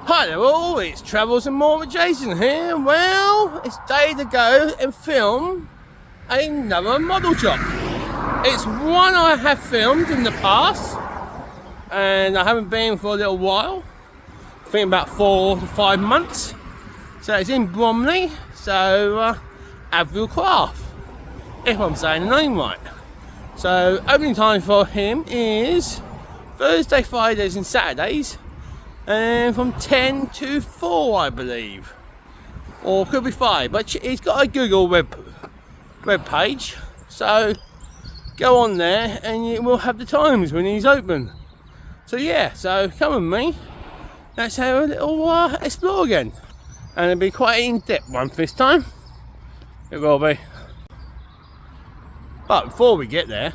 Hi there all, it's Travels and More with Jason here. Well, it's day to go and film another model job. It's one I have filmed in the past and I haven't been for a little while. I think about 4 to 5 months. So it's in Bromley, so Avicraft, if I'm saying the name right. So opening time for him is Thursday, Fridays and Saturdays. And from 10 to 4 I believe, or could be 5, but he's got a Google web page, so go on there and you will have the times when he's open. So yeah, so come with me, let's have a little explore again, and it'll be quite an in-depth one this time, it will be. But before we get there,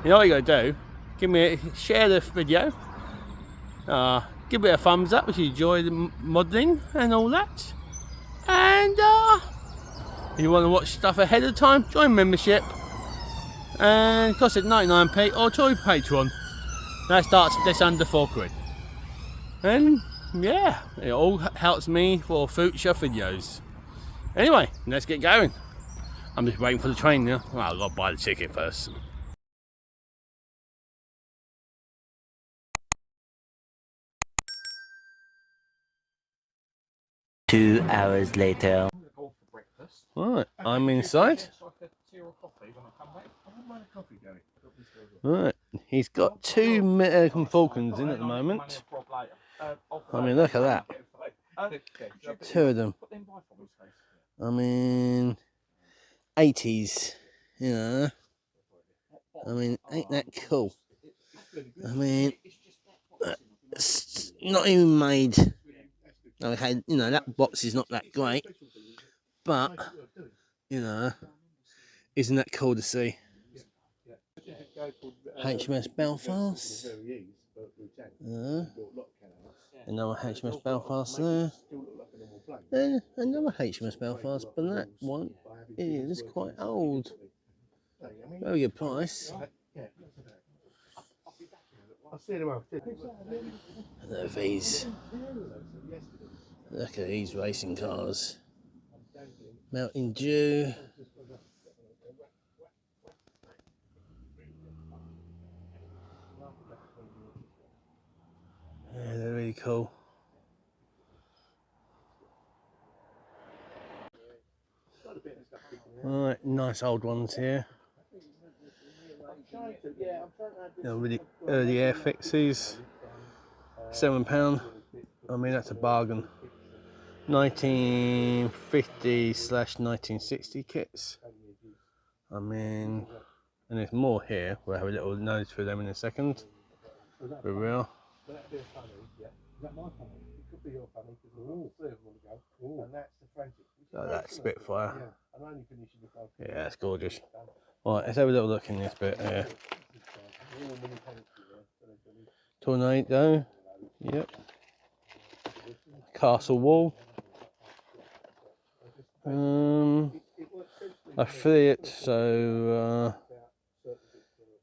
you know what you gotta do, share the video, give it a thumbs up if you enjoy the modelling and all that. And if you want to watch stuff ahead of time, join membership. And it costs it 99p or join Patreon. That starts just under £4. And yeah, it all helps me for future videos. Anyway, let's get going. I'm just waiting for the train now. Well, I've got to buy the ticket first. 2 hours later. Right, I'm inside. Right, he's got 2 American Falcons in at the moment. I mean, look at that. 2 of them. I mean, 80s, you know. I mean, ain't that cool? I mean, it's not even made. Okay, you know, that box is not that great, but, you know, isn't that cool to see? HMS Belfast. Another HMS Belfast there. And another HMS Belfast, but that one is quite old. Very good price. Look at these. Look at these racing cars. Mountain Dew. Yeah, they're really cool. Alright, nice old ones here. Really early airfixes. £7. I mean, that's a bargain. 1950/1960 kits. I mean, and there's more here. We'll have a little nose through them in a second. For real. Oh, that Spitfire. Yeah, that's gorgeous. Right, let's have a little look in this bit here. Tornado. Yep. Castle Wall. A Fiat, so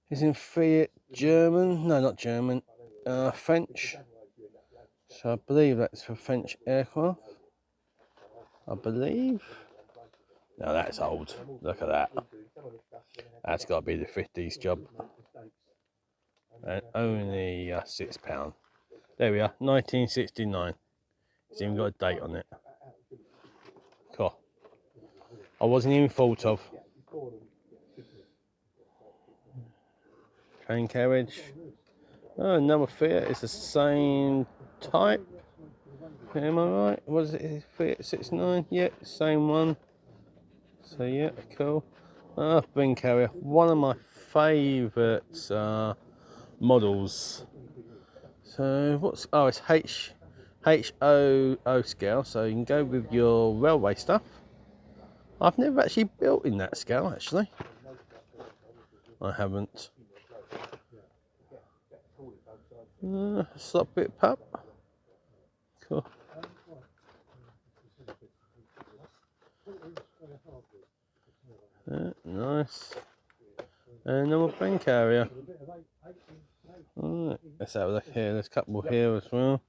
isn't Fiat German? No, not German. French. So I believe that's for French aircraft. I believe. No, that's old. Look at that. That's got to be the 50s job. And only £6. There we are, 1969. It's even got a date on it. Cool. I wasn't even thought of. Train carriage. Oh, another Fiat. It's the same type. Am I right? Was it Fiat 69? Yeah, same one. So yeah, cool. Bin carrier. One of my favourite models. So what's it's HOO scale, so you can go with your railway stuff. I've never actually built in that scale actually. I haven't. Slot bit pup. Cool. Nice. And another bin carrier. Alright, let's have a look here. There's a couple here as well.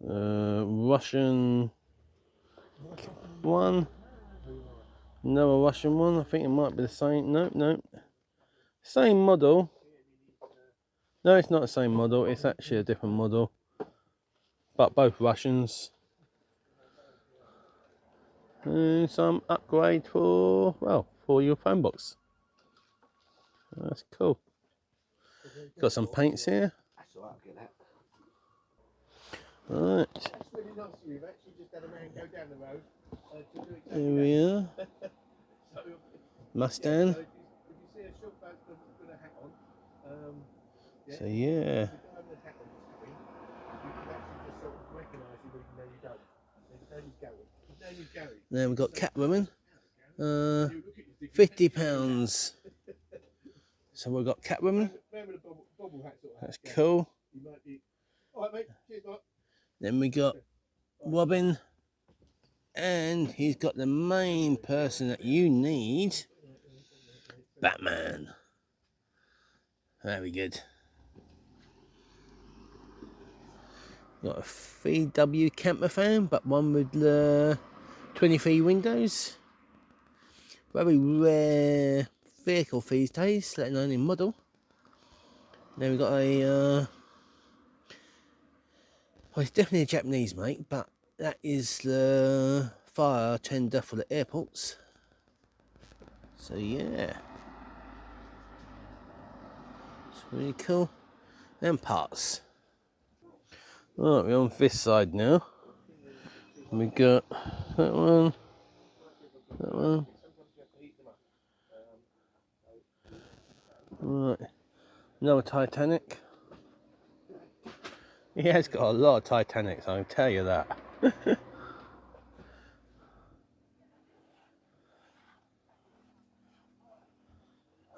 Russian one. Another Russian one. I think it might be the same. Nope, nope. Same model. No, it's not the same model. It's actually a different model. But both Russians. And some upgrade for, well, for your phone box. That's cool. Got some paints here. Right. Here we are. Mustang. So yeah. Then we've got Catwoman. £50. So we've got Catwoman. That's cool. Then we got Robin. And he's got the main person that you need. Batman. Very good. Got a VW camper van, but one with 23 windows. Very rare vehicle these days, let alone in model. Then we've got a, well, it's definitely a Japanese make, but that is the fire tender for the airports. So yeah. It's really cool. Then parts. Right, we're on this side now. We got that one, that one. Right, another Titanic. He has got a lot of Titanics, I can tell you that. I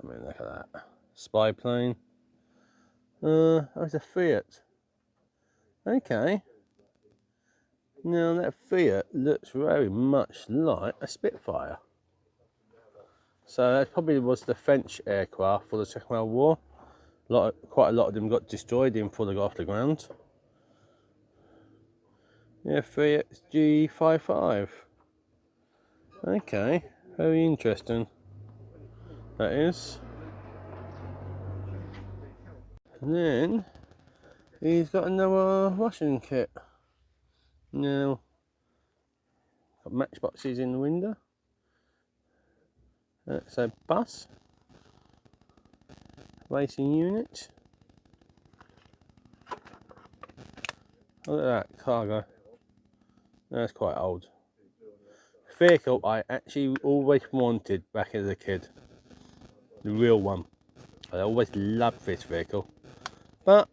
mean, look at that. Spy plane. Oh, it's a Fiat. Okay. Now that Fiat looks very much like a Spitfire. So that probably was the French aircraft for the Second World War. Quite a lot of them got destroyed before they got off the ground. Yeah, Fiat G55. Okay, very interesting. That is. And then he's got another Russian kit. Now, got matchboxes in the window. That's a bus. Racing unit. Look at that cargo. That's quite old. Vehicle I actually always wanted back as a kid. The real one. I always loved this vehicle. But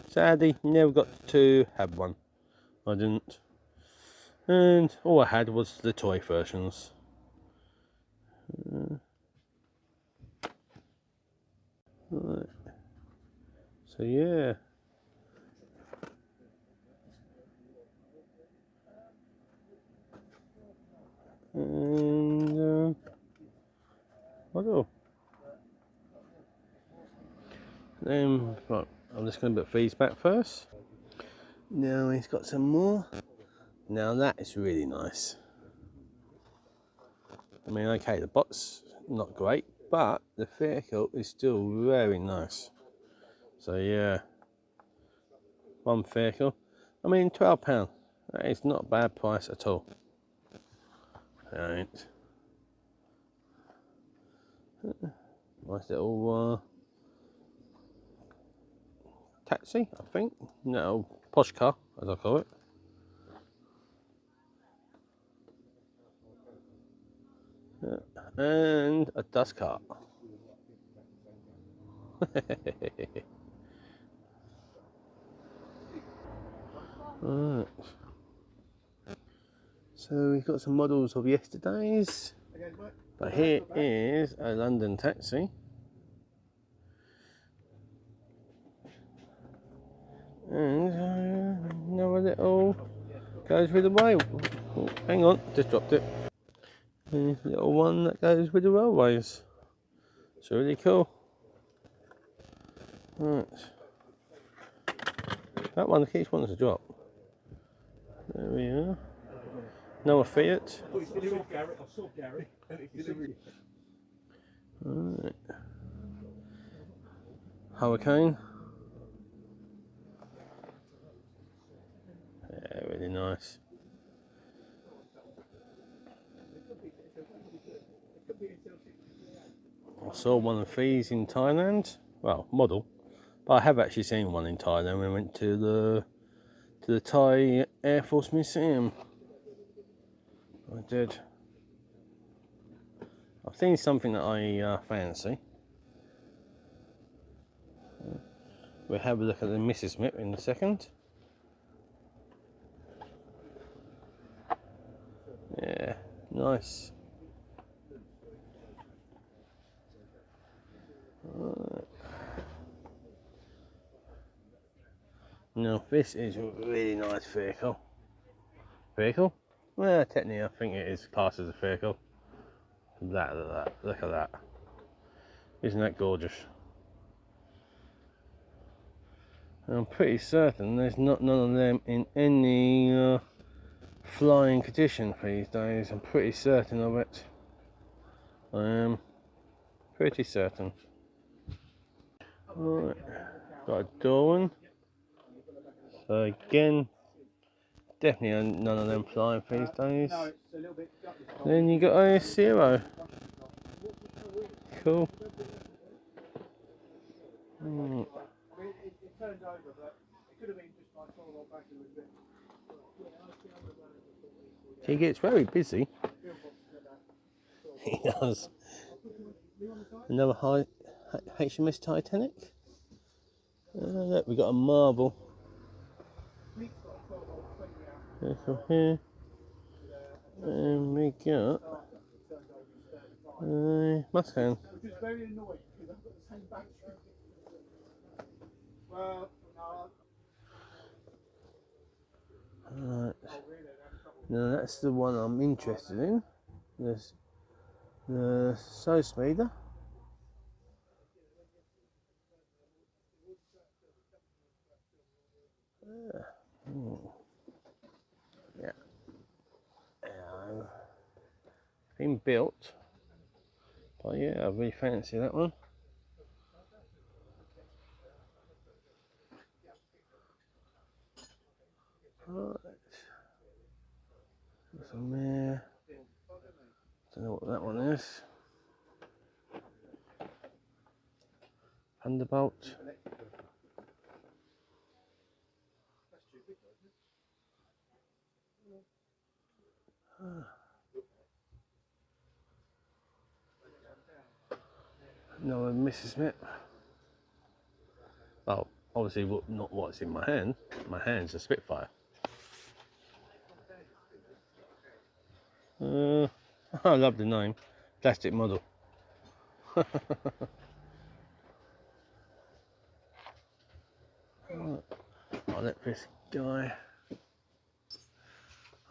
sadly never got to have one. I didn't. And all I had was the toy versions. Right. So yeah. And what else? Then right, I'm just going to put these back first. Now he's got some more. Now that is really nice. I mean, okay, the box not great, but the vehicle is still very nice. So yeah, one vehicle. I mean, £12. That is not a bad price at all. Right. Nice little taxi, I think. No, posh car, as I call it. Yeah. And a dust cart. Right. So we've got some models of yesterday's. But here is a London taxi. And another little goes with the rail. Oh, hang on, just dropped it. And a little one that goes with the railways. It's really cool. Right. That one keeps wanting to drop. There we are. Noah Fiat. Right. Hurricane. Yeah, really nice. I saw one of these in Thailand. Well, model, but I have actually seen one in Thailand when I went to the Thai Air Force Museum. I did. I've seen something that I fancy. We'll have a look at the Mrs. Smith in a second. Yeah, nice. Right. Now this is a really nice vehicle. Well, technically I think it is classed as a vehicle. Look at that. Isn't that gorgeous? And I'm pretty certain there's none of them in any flying condition these days. I'm pretty certain of it. I am pretty certain. Right, got a Dawn. So again, definitely none of them flying these days. Then you got a Zero. Cool. He gets very busy. He does. Another high HMS Titanic. Look, we got a Marvel. From here. And we got a Mustang. Right. Now that's the one I'm interested in. There's the Soul Speeder. Yeah. Been built. But yeah, I really fancy that one. Right. Some there. Don't know what that one is. Thunderbolt. No, Mrs. Smith. Oh, obviously not what's in my hand. My hand's a Spitfire. I love the name. Plastic model. Right. I'll let this guy.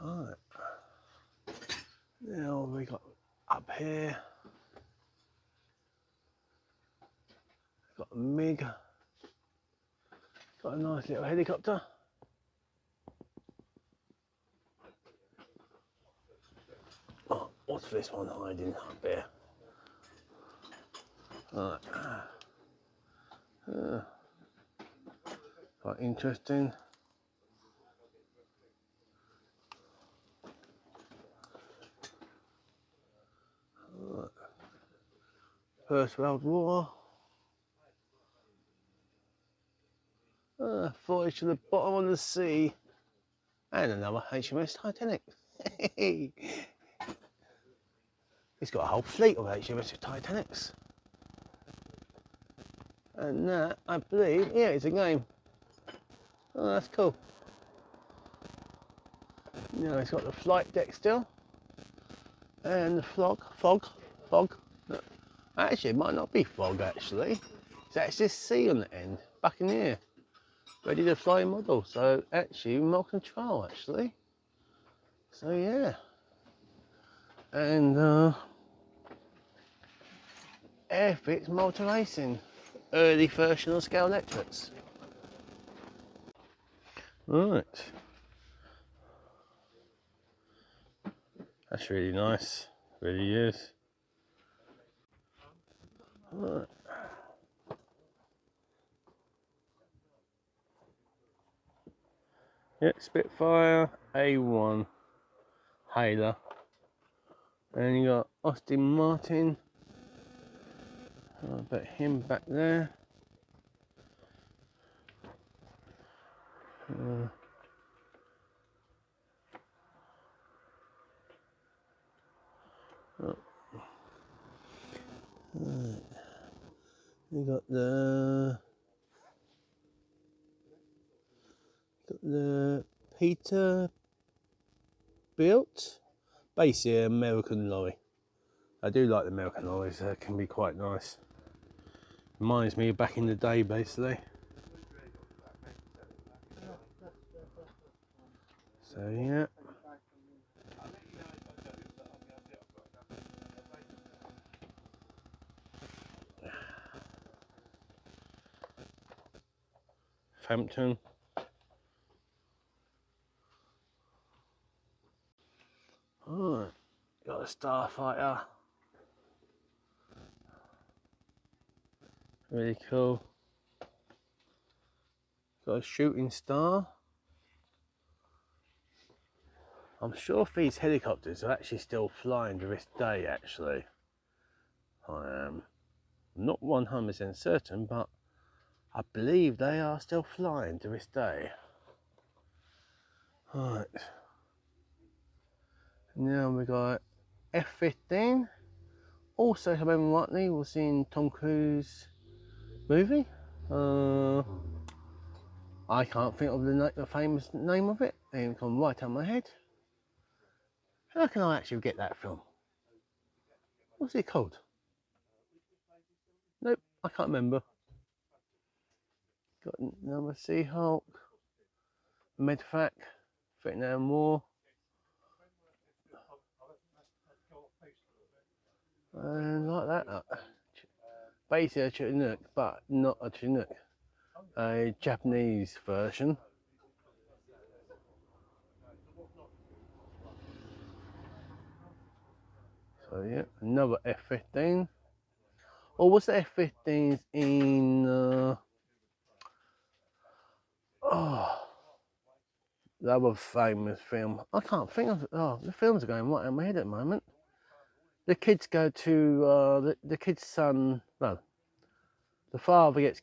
Alright. Now we got up here. Got a MiG. Got a nice little helicopter. Oh, what's this one hiding up there? Right. Quite interesting. Right. First World War. Voyage to the bottom of the sea. And another HMS Titanic. He's got a whole fleet of HMS Titanics. And that, I believe, yeah, it's a game. Oh, that's cool. Now it's got the flight deck still. And the fog. Actually, it might not be fog actually. It's actually sea on the end, back in here. Ready to fly model. So actually, remote control actually. So yeah. And airfix motor racing. Early version of scale electrics. Right. That's really nice. Really is. Right. Yeah, Spitfire A1 Hailer. And you got Austin Martin. I'll put him back there. Oh, right. You got the Peterbilt, basically American lorry. I do like the American lorries, they can be quite nice. Reminds me of back in the day, basically. So yeah. Frampton. Alright, got a Starfighter. Really cool. Got a Shooting Star. I'm sure if these helicopters are actually still flying to this day, actually. I am not 100% certain, but I believe they are still flying to this day. Right. Now we got F-15. Also, if I remember rightly, was in Tom Cruise movie. I can't think of the famous name of it. It didn't come right out of my head. How can I actually get that film? What's it called? Nope, I can't remember. Got another Seahawk, Medvac, Vietnam War, and like that. Basically a Chinook, but not a Chinook, a Japanese version. So yeah, another F-15. Or was the F-15s in the other famous film? I can't think of it. Oh, the films are going right out of my head at the moment. The kids go to the kid's son. No, the father gets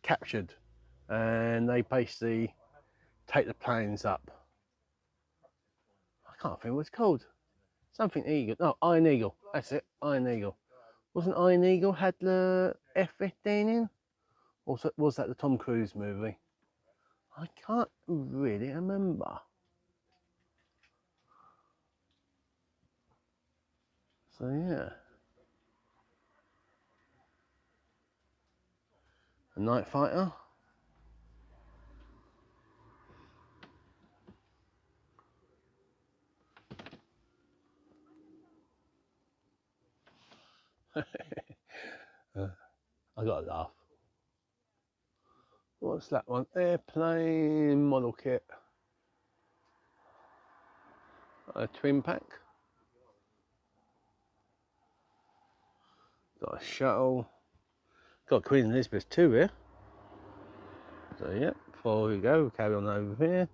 captured, and they basically take the planes up. I can't think what it's called. Something Eagle. No, Iron Eagle. That's it. Iron Eagle. Wasn't Iron Eagle had the F-15 in? Or was that the Tom Cruise movie? I can't really remember. So yeah. A night fighter. I gotta laugh. What's that one? Airplane model kit. A twin pack. Got a shuttle. Got Queen Elizabeth II here. So yeah, before we go, we'll carry on over here.